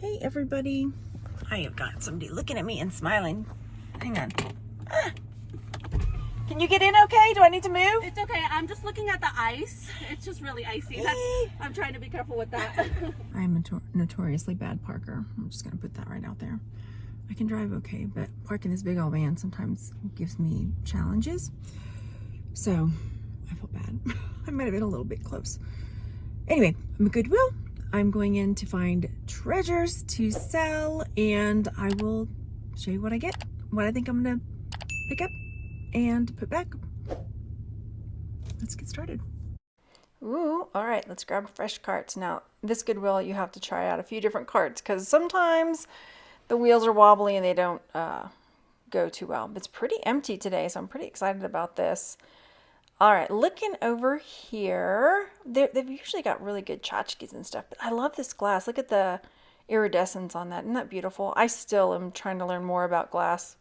Hey everybody, I have got somebody looking at me and smiling. Hang on. Ah. Can you get in okay? Do I need to move? It's okay. I'm just looking at the ice. It's just really icy. I'm trying to be careful with that. I'm a notoriously bad parker. I'm just going to put that right out there. I can drive okay, but parking this big old van sometimes gives me challenges. So I feel bad. I might have been a little bit close. Anyway, I'm at Goodwill. I'm going in to find treasures to sell, and I will show you what I get, what I think I'm gonna pick up and put back. Let's get started. Ooh, all right, let's grab fresh carts. Now, this Goodwill, you have to try out a few different carts because sometimes the wheels are wobbly and they don't go too well. But it's pretty empty today, so I'm pretty excited about this. All right, looking over here, they've usually got really good tchotchkes and stuff, but I love this glass. Look at the iridescence on that. Isn't that beautiful? I still am trying to learn more about glass.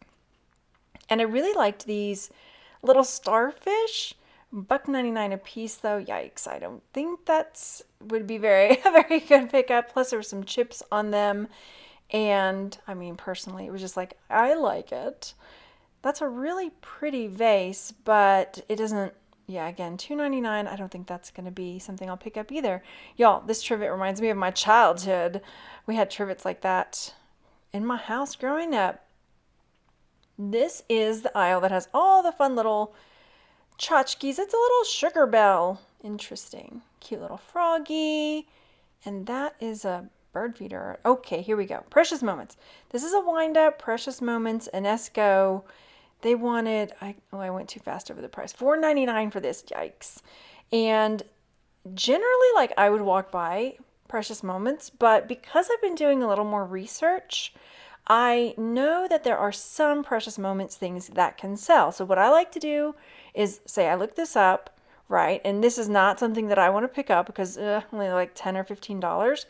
And I really liked these little starfish. $1.99 a piece though. Yikes, I don't think that's would be a very good pickup. Plus there were some chips on them. And I mean, personally, it was just like, I like it. That's a really pretty vase, but it doesn't. Yeah, again, $2.99. I don't think that's going to be something I'll pick up either. Y'all, this trivet reminds me of my childhood. We had trivets like that in my house growing up. This is the aisle that has all the fun little tchotchkes. It's a little sugar bell. Interesting. Cute little froggy. And that is a bird feeder. Okay, here we go. Precious Moments. This is a wind up. Precious Moments, Enesco. They wanted, I went too fast over the price. $4.99 for this, yikes. And generally, like, I would walk by Precious Moments, but because I've been doing a little more research, I know that there are some Precious Moments things that can sell. So what I like to do is say, I look this up, right? And this is not something that I want to pick up because only like $10 or $15.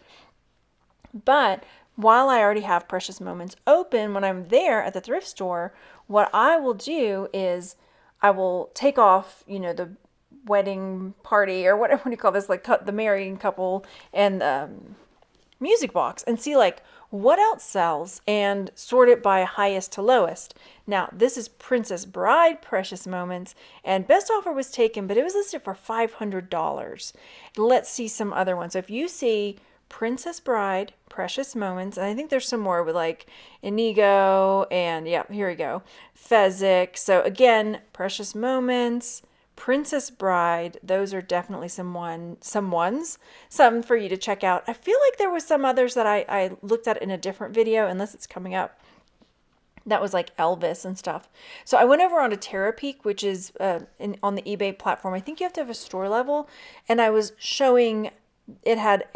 But while I already have Precious Moments open, when I'm there at the thrift store, what I will do is I will take off, the wedding party or what do you call this, like the marrying couple and the music box and see like what else sells and sort it by highest to lowest. Now, this is Princess Bride Precious Moments, and best offer was taken, but it was listed for $500. Let's see some other ones. So if you see Princess Bride, Precious Moments, and I think there's some more with like Inigo, and yeah, here we go, Fezzik. So again, Precious Moments, Princess Bride, those are definitely some for you to check out. I feel like there was some others that I looked at in a different video, unless it's coming up. That was like Elvis and stuff. So I went over on to Terapeak, which is on the eBay platform. I think you have to have a store level, and I was showing it had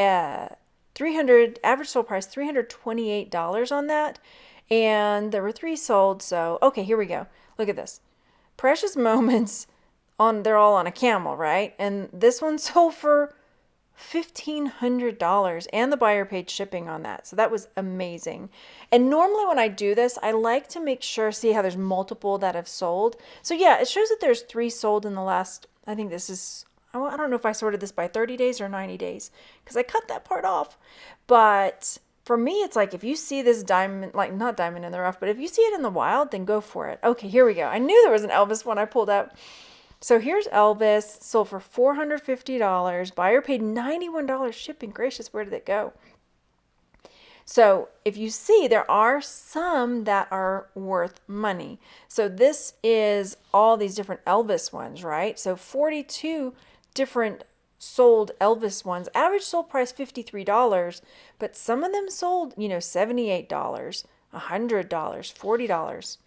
300 average sold price $328 on that, and there were 3 sold. So okay, here we go. Look at this. Precious Moments they're all on a camel, right? And this one sold for $1,500, and the buyer paid shipping on that. So that was amazing. And normally when I do this, I like to make sure, see how there's multiple that have sold. So yeah, it shows that there's 3 sold in the last, I think this is, I don't know if I sorted this by 30 days or 90 days because I cut that part off. But for me, it's like if you see this diamond, like not diamond in the rough, but if you see it in the wild, then go for it. Okay, here we go. I knew there was an Elvis one I pulled up. So here's Elvis, sold for $450. Buyer paid $91 shipping. Gracious, where did it go? So if you see, there are some that are worth money. So this is all these different Elvis ones, right? So 42 different sold Elvis ones. Average sold price $53, but some of them sold, $78, $100, $40.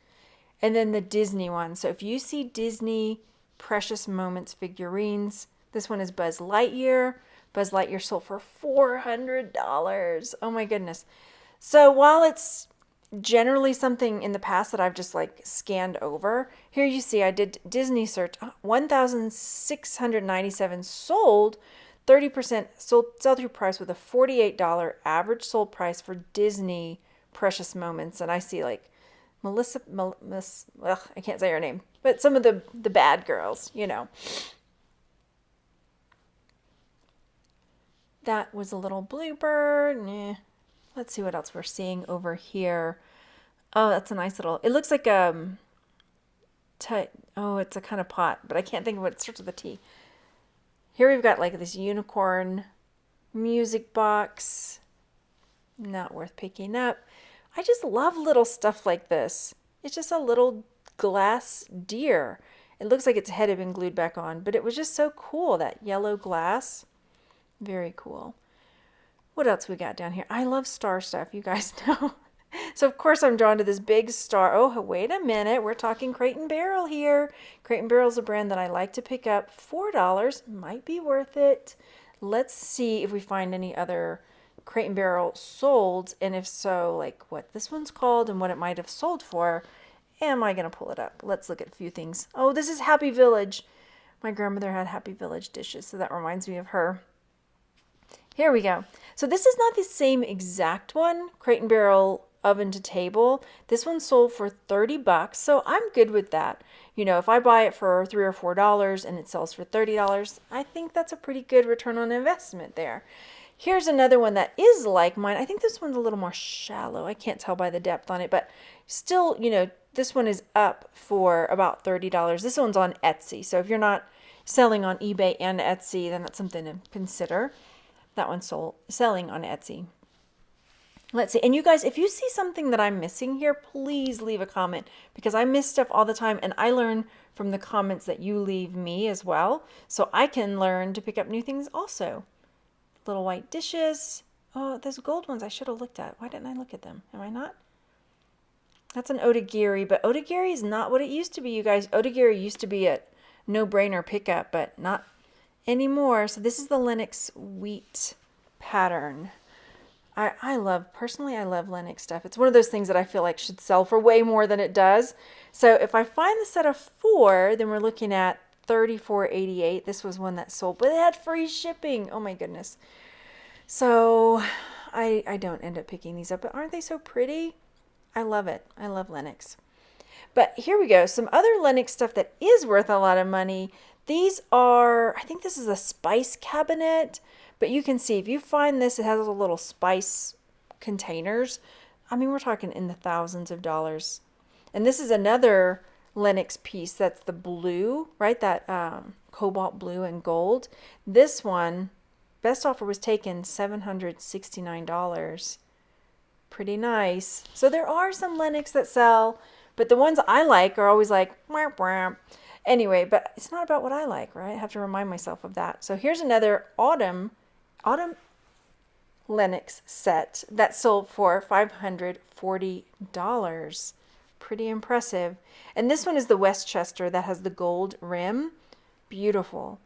And then the Disney one. So if you see Disney Precious Moments figurines, this one is Buzz Lightyear. Buzz Lightyear sold for $400. Oh my goodness. So while it's generally something in the past that I've just like scanned over, here you see I did Disney search. 1,697 sold, 30% sold sell-through price with a $48 average sold price for Disney Precious Moments. And I see like Melissa, I can't say her name, but some of the bad girls, That was a little bluebird. Let's see what else we're seeing over here. Oh, that's a nice little, it looks like oh, it's a kind of pot, but I can't think of what it starts with a T. Here we've got like this unicorn music box. Not worth picking up. I just love little stuff like this. It's just a little glass deer. It looks like its head had been glued back on, but it was just so cool, that yellow glass. Very cool. What else we got down here? I love star stuff, you guys know. So of course I'm drawn to this big star. Oh, wait a minute. We're talking Crate and Barrel here. Crate and Barrel is a brand that I like to pick up. $4 might be worth it. Let's see if we find any other Crate and Barrel sold, and if so, like what this one's called and what it might have sold for. Am I going to pull it up? Let's look at a few things. Oh, this is Happy Village. My grandmother had Happy Village dishes, so that reminds me of her. Here we go. So this is not the same exact one, Crate and Barrel oven to table. This one sold for $30, so I'm good with that. You know, if I buy it for $3 or $4 and it sells for $30, I think that's a pretty good return on investment there. Here's another one that is like mine. I think this one's a little more shallow. I can't tell by the depth on it, but still, you know, this one is up for about $30. This one's on Etsy. So if you're not selling on eBay and Etsy, then that's something to consider. That one's selling on Etsy. Let's see. And you guys, if you see something that I'm missing here, please leave a comment, because I miss stuff all the time and I learn from the comments that you leave me as well. So I can learn to pick up new things also. Little white dishes. Oh, those gold ones I should have looked at. Why didn't I look at them? Am I not? That's an Otagiri, but Otagiri is not what it used to be, you guys. Otagiri used to be a no-brainer pickup, but not anymore. So this is the Lenox wheat pattern. Personally, I love Lenox stuff. It's one of those things that I feel like should sell for way more than it does. So if I find the set of 4, then we're looking at $34.88. This was one that sold, but it had free shipping. Oh my goodness. So I don't end up picking these up, but aren't they so pretty? I love it. I love Lenox. But here we go. Some other Lenox stuff that is worth a lot of money. These are, I think this is a spice cabinet, but you can see if you find this, it has a little spice containers. I mean, we're talking in the thousands of dollars. And this is another Lenox piece. That's the blue, right? That cobalt blue and gold. This one, best offer was taken $769. Pretty nice. So there are some Lenox that sell, but the ones I like are always like, wah, wah. Anyway, but it's not about what I like, right? I have to remind myself of that. So here's another autumn Lenox set that sold for $540. Pretty impressive. And this one is the Westchester that has the gold rim. Beautiful.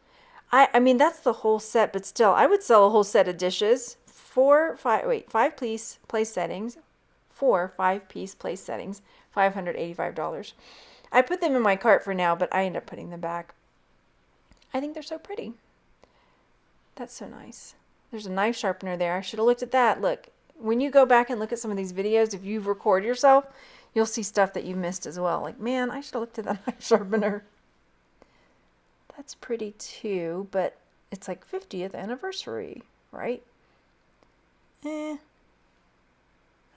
I mean, that's the whole set, but still, I would sell a whole set of dishes. 5-piece place settings. 4 5-piece place settings. $585. I put them in my cart for now, but I end up putting them back. I think they're so pretty. That's so nice. There's a knife sharpener there. I should have looked at that. Look, when you go back and look at some of these videos, if you record yourself, you'll see stuff that you missed as well. Like, man, I should have looked at that knife sharpener. That's pretty too, but it's like 50th anniversary, right? That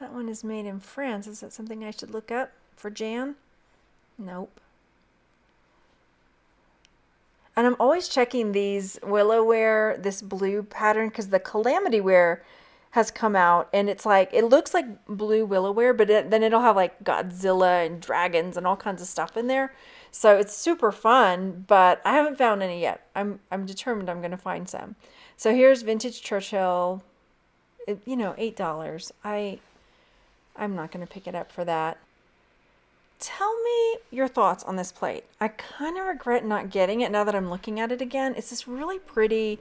one is made in France. Is that something I should look up for Jan? Nope. And I'm always checking these Willowware, this blue pattern, because the Calamity Ware has come out, and it's like, it looks like blue Willowware, but then it'll have like Godzilla and dragons and all kinds of stuff in there. So it's super fun, but I haven't found any yet. I'm determined I'm going to find some. So here's vintage Churchill, you know, $8. I'm not going to pick it up for that. Tell me your thoughts on this plate. I kind of regret not getting it now that I'm looking at it again. It's this really pretty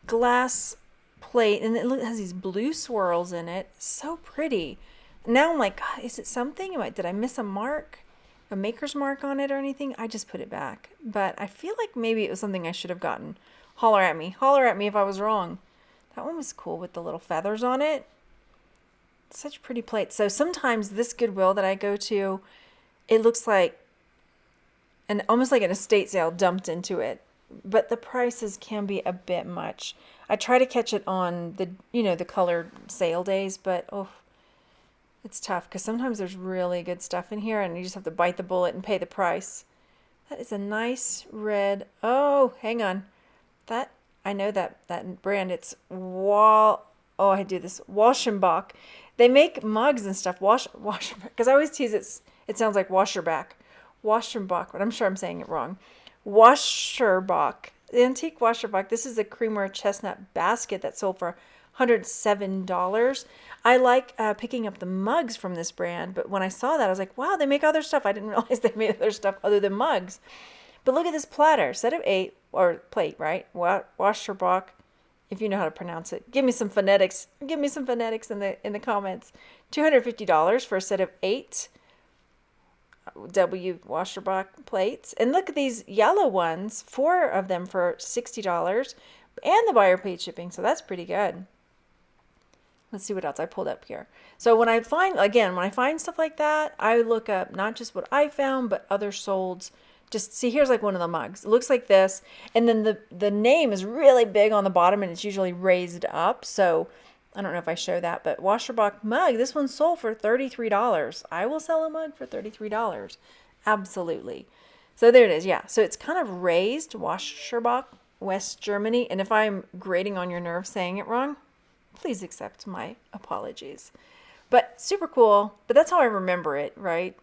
glass plate, and it has these blue swirls in it. So pretty. Now I'm like, God, is it something? Did I miss a mark? A maker's mark on it or anything? I just put it back. But I feel like maybe it was something I should have gotten. Holler at me. Holler at me if I was wrong. That one was cool with the little feathers on it. Such pretty plates. So sometimes this Goodwill that I go to, it looks like almost like an estate sale dumped into it. But the prices can be a bit much. I try to catch it on the, the colored sale days, but oh, It's tough because sometimes there's really good stuff in here and you just have to bite the bullet and pay the price. That is a nice red. Oh, hang on. That, I know that brand. It's I do this. Waschenbach. They make mugs and stuff. Waschenbach. Because I always tease it sounds like Washerback. Waschenbach, but I'm sure I'm saying it wrong. Washerbach. The antique Washerbach. This is a creamware chestnut basket that sold for $107. I like picking up the mugs from this brand, but when I saw that, I was like, wow, they make other stuff. I didn't realize they made other stuff other than mugs. But look at this platter, set of 8, or plate, right? Washerbach, if you know how to pronounce it. Give me some phonetics. Give me some phonetics in the comments. $250 for a set of 8 W Washerbach plates. And look at these yellow ones, 4 of them for $60. And the buyer paid shipping, so that's pretty good. Let's see what else I pulled up here. So when I find stuff like that, I look up not just what I found, but other solds. Just see, here's like one of the mugs. It looks like this. And then the name is really big on the bottom and it's usually raised up. So I don't know if I show that, but Washerbach mug, this one sold for $33. I will sell a mug for $33. Absolutely. So there it is. Yeah. So it's kind of raised, Washerbach, West Germany. And if I'm grating on your nerves saying it wrong, please accept my apologies. But super cool. But that's how I remember it, right?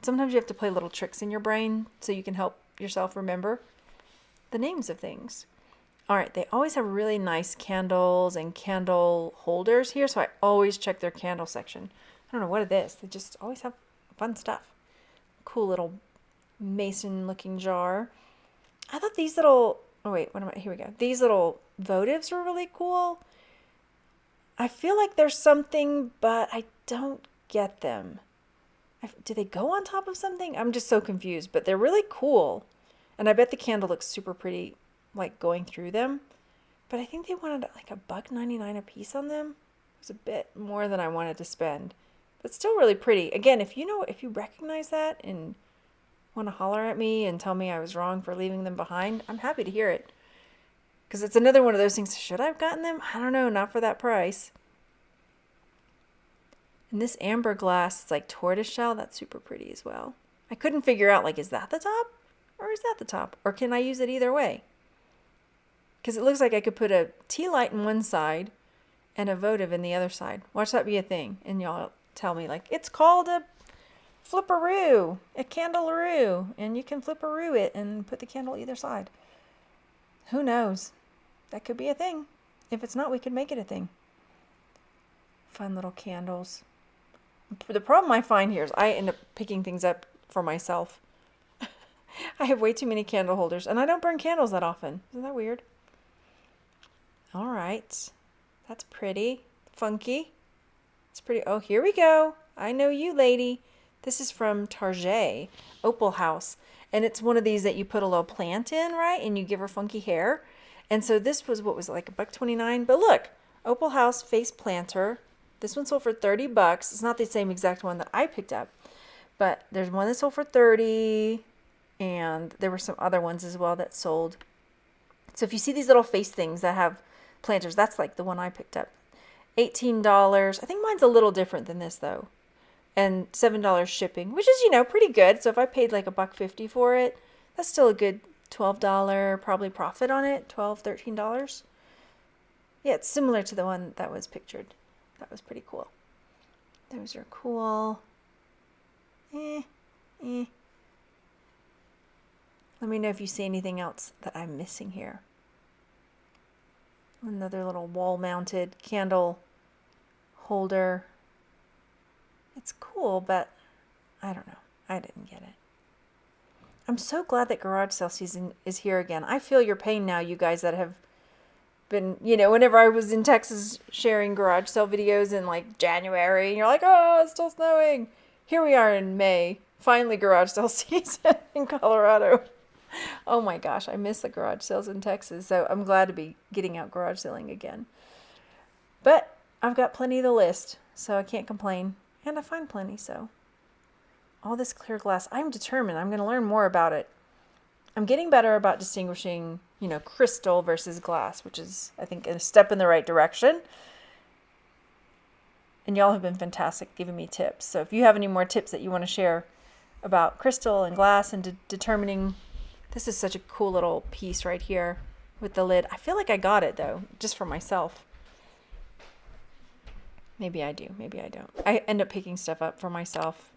Sometimes you have to play little tricks in your brain so you can help yourself remember the names of things. All right, they always have really nice candles and candle holders here, so I always check their candle section. I don't know what it is. They just always have fun stuff. Cool little mason-looking jar. I thought these little, here we go. These little votives were really cool. I feel like there's something, but I don't get them. Do they go on top of something? I'm just so confused, but they're really cool. And I bet the candle looks super pretty, like going through them. But I think they wanted like $1.99 a piece on them. It was a bit more than I wanted to spend, but still really pretty. Again, if you recognize that and want to holler at me and tell me I was wrong for leaving them behind, I'm happy to hear it. Because it's another one of those things, should I have gotten them? I don't know, not for that price. And this amber glass, it's like tortoiseshell. That's super pretty as well. I couldn't figure out, like, is that the top? Or is that the top? Or can I use it either way? Because it looks like I could put a tea light in one side and a votive in the other side. Watch that be a thing. And y'all tell me, like, it's called a flipperoo, a candelaroo. And you can flipperoo it and put the candle either side. Who knows? That could be a thing. If it's not, we could make it a thing. Fun little candles. The problem I find here is I end up picking things up for myself. I have way too many candle holders, and I don't burn candles that often. Isn't that weird? All right. That's pretty. Funky. It's pretty. Oh, here we go. I know you, lady. This is from Target, Opal House. And it's one of these that you put a little plant in, right? And you give her funky hair. And so this was, what was it, like $1.29? But look, Opal House face planter. This one sold for $30. It's not the same exact one that I picked up, but there's one that sold for $30, and there were some other ones as well that sold. So if you see these little face things that have planters, that's like the one I picked up. $18. I think mine's a little different than this though, and $7 shipping, which is, pretty good. So if I paid like $1.50 for it, that's still a good $12 probably profit on it. $12, $13. Yeah, it's similar to the one that was pictured. That was pretty cool. Those are cool. Let me know if you see anything else that I'm missing here. Another little wall-mounted candle holder. It's cool, but I don't know. I didn't get it. I'm so glad that garage sale season is here again. I feel your pain now, you guys that have been, whenever I was in Texas sharing garage sale videos in like January, and you're like, oh, it's still snowing. Here we are in May, finally garage sale season in Colorado. Oh my gosh, I miss the garage sales in Texas, so I'm glad to be getting out garage selling again. But I've got plenty of the list, so I can't complain, and I find plenty, so. All this clear glass, I'm determined. I'm going to learn more about it. I'm getting better about distinguishing, crystal versus glass, which is, I think, a step in the right direction. And y'all have been fantastic giving me tips. So if you have any more tips that you want to share about crystal and glass and determining, this is such a cool little piece right here with the lid. I feel like I got it though, just for myself. Maybe I do, maybe I don't. I end up picking stuff up for myself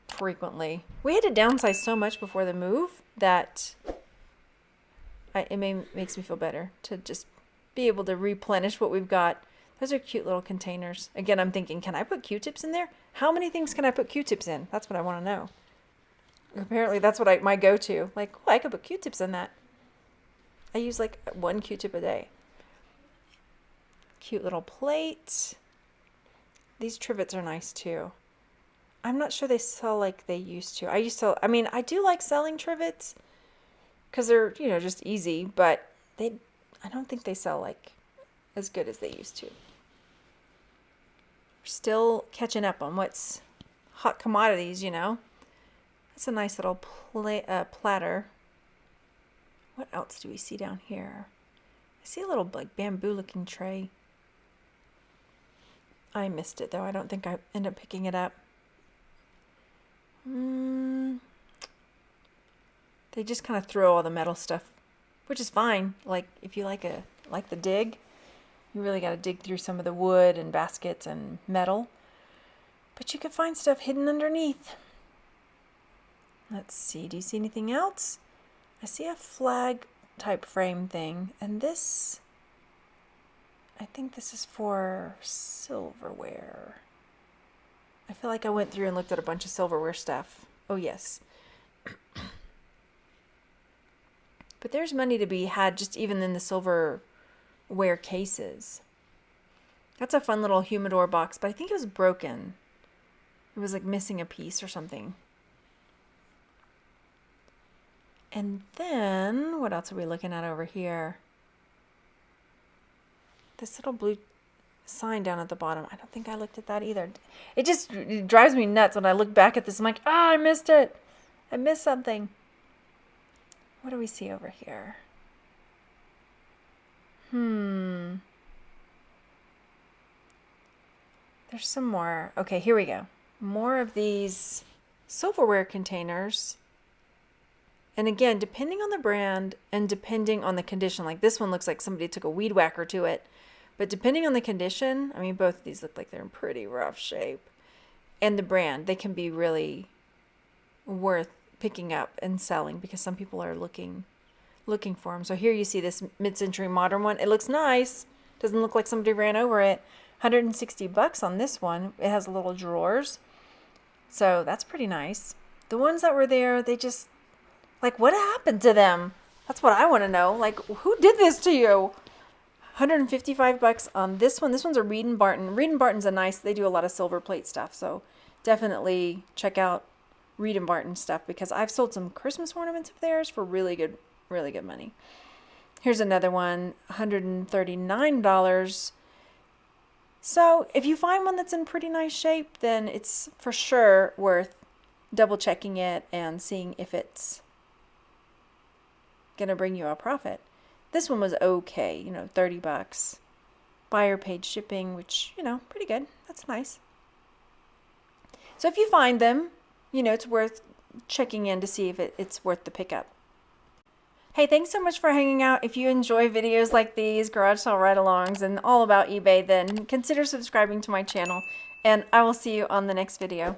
frequently. We had to downsize so much before the move that makes me feel better to just be able to replenish what we've got. Those are cute little containers. Again, I'm thinking, can I put Q-tips in there? How many things can I put Q-tips in? That's what I want to know. Apparently, that's what my go-to. Like, oh, I could put Q-tips in that. I use like 1 Q-tip a day. Cute little plate. These trivets are nice too. I'm not sure they sell like they used to. I do like selling trivets because they're, just easy, but I don't think they sell like as good as they used to. We're still catching up on what's hot commodities, That's a nice little platter. What else do we see down here? I see a little like bamboo looking tray. I missed it though. I don't think I end up picking it up. They just kind of throw all the metal stuff, which is fine. Like if you like the dig, you really got to dig through some of the wood and baskets and metal. But you could find stuff hidden underneath. Let's see. Do you see anything else? I see a flag type frame thing, and this, I think this is for silverware. I feel like I went through and looked at a bunch of silverware stuff. Oh, yes. But there's money to be had just even in the silverware cases. That's a fun little humidor box, but I think it was broken. It was like missing a piece or something. And then, what else are we looking at over here? This little blue sign down at the bottom. I don't think I looked at that either. It drives me nuts when I look back at this. I'm like, I missed it. I missed something. What do we see over here? There's some more. Okay, here we go. More of these silverware containers. And again, depending on the brand and depending on the condition, like this one looks like somebody took a weed whacker to it. But depending on the condition, both of these look like they're in pretty rough shape. And the brand, they can be really worth picking up and selling because some people are looking for them. So here you see this mid-century modern one. It looks nice. Doesn't look like somebody ran over it. $160 on this one. It has little drawers. So that's pretty nice. The ones that were there, they just, like, what happened to them? That's what I want to know. Like, who did this to you? $155 on this one. This one's a Reed & Barton. Reed & Barton's they do a lot of silver plate stuff. So definitely check out Reed & Barton stuff because I've sold some Christmas ornaments of theirs for really good money. Here's another one, $139. So if you find one that's in pretty nice shape, then it's for sure worth double checking it and seeing if it's going to bring you a profit. This one was okay, $30. Buyer paid shipping, which, pretty good. That's nice. So if you find them, it's worth checking in to see if it's worth the pickup. Hey, thanks so much for hanging out. If you enjoy videos like these, garage sale ride-alongs, and all about eBay, then consider subscribing to my channel. And I will see you on the next video.